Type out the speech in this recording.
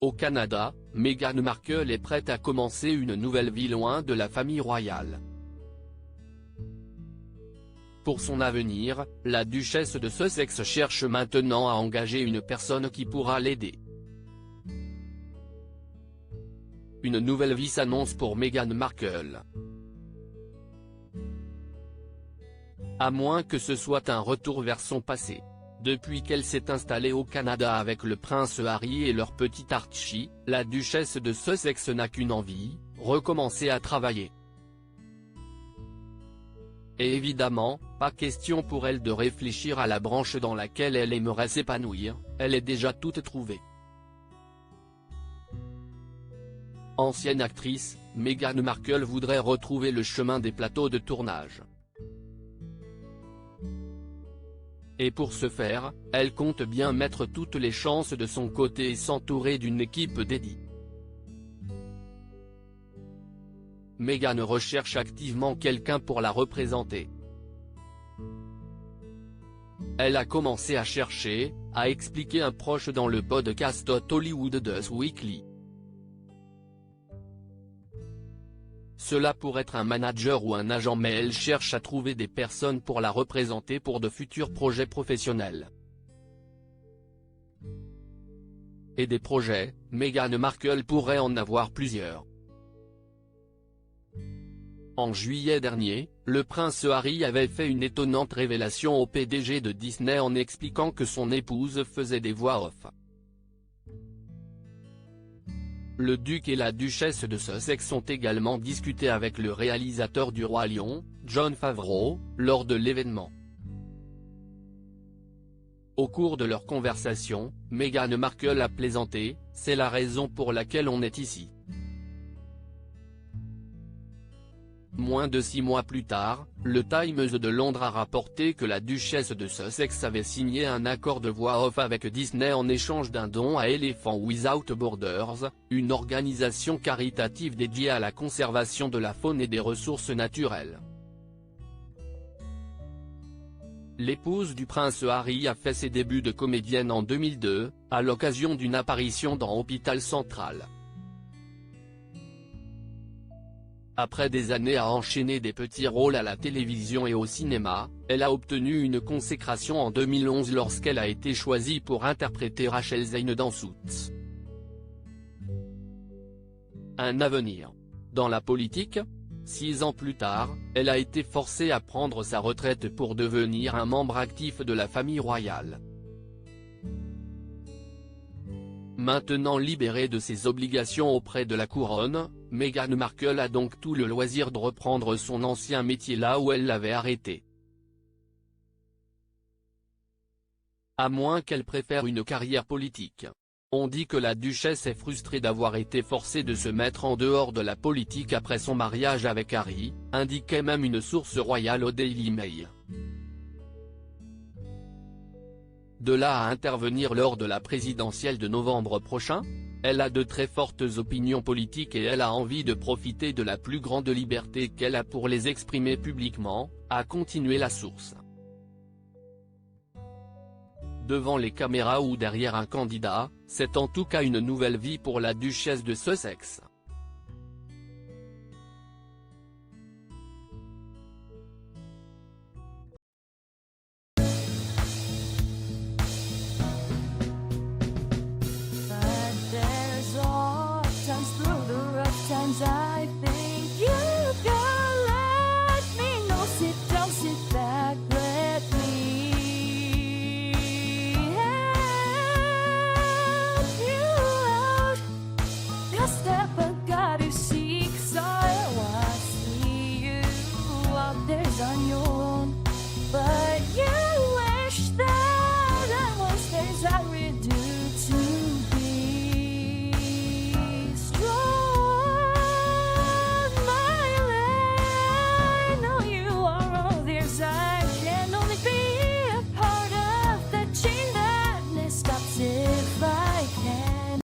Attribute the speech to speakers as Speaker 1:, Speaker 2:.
Speaker 1: Au Canada, Meghan Markle est prête à commencer une nouvelle vie loin de la famille royale. Pour son avenir, la duchesse de Sussex cherche maintenant à engager une personne qui pourra l'aider. Une nouvelle vie s'annonce pour Meghan Markle. À moins que ce soit un retour vers son passé. Depuis qu'elle s'est installée au Canada avec le prince Harry et leur petit Archie, la duchesse de Sussex n'a qu'une envie, recommencer à travailler. Et évidemment, pas question pour elle de réfléchir à la branche dans laquelle elle aimerait s'épanouir, elle est déjà toute trouvée. Ancienne actrice, Meghan Markle voudrait retrouver le chemin des plateaux de tournage. Et pour ce faire, elle compte bien mettre toutes les chances de son côté et s'entourer d'une équipe dédiée. Meghan recherche activement quelqu'un pour la représenter. Elle a commencé à chercher, a expliqué un proche dans le podcast Hollywood Us Weekly. Cela pourrait être un manager ou un agent, mais elle cherche à trouver des personnes pour la représenter pour de futurs projets professionnels. Et des projets, Meghan Markle pourrait en avoir plusieurs. En juillet dernier, le prince Harry avait fait une étonnante révélation au PDG de Disney en expliquant que son épouse faisait des voix off. Le duc et la duchesse de Sussex ont également discuté avec le réalisateur du Roi Lion, Jon Favreau, lors de l'événement. Au cours de leur conversation, Meghan Markle a plaisanté, « C'est la raison pour laquelle on est ici ». Moins de 6 mois plus tard, le Times de Londres a rapporté que la duchesse de Sussex avait signé un accord de voix off avec Disney en échange d'un don à Elephants Without Borders, une organisation caritative dédiée à la conservation de la faune et des ressources naturelles. L'épouse du prince Harry a fait ses débuts de comédienne en 2002, à l'occasion d'une apparition dans Hôpital Central. Après des années à enchaîner des petits rôles à la télévision et au cinéma, elle a obtenu une consécration en 2011 lorsqu'elle a été choisie pour interpréter Rachel Zegh dans Suits. Un avenir. Dans la politique ? 6 ans plus tard, elle a été forcée à prendre sa retraite pour devenir un membre actif de la famille royale. Maintenant libérée de ses obligations auprès de la couronne, Meghan Markle a donc tout le loisir de reprendre son ancien métier là où elle l'avait arrêté. À moins qu'elle préfère une carrière politique. On dit que la duchesse est frustrée d'avoir été forcée de se mettre en dehors de la politique après son mariage avec Harry, indiquait même une source royale au Daily Mail. De là à intervenir lors de la présidentielle de novembre prochain, elle a de très fortes opinions politiques et elle a envie de profiter de la plus grande liberté qu'elle a pour les exprimer publiquement, a continué la source. Devant les caméras ou derrière un candidat, c'est en tout cas une nouvelle vie pour la duchesse de Sussex.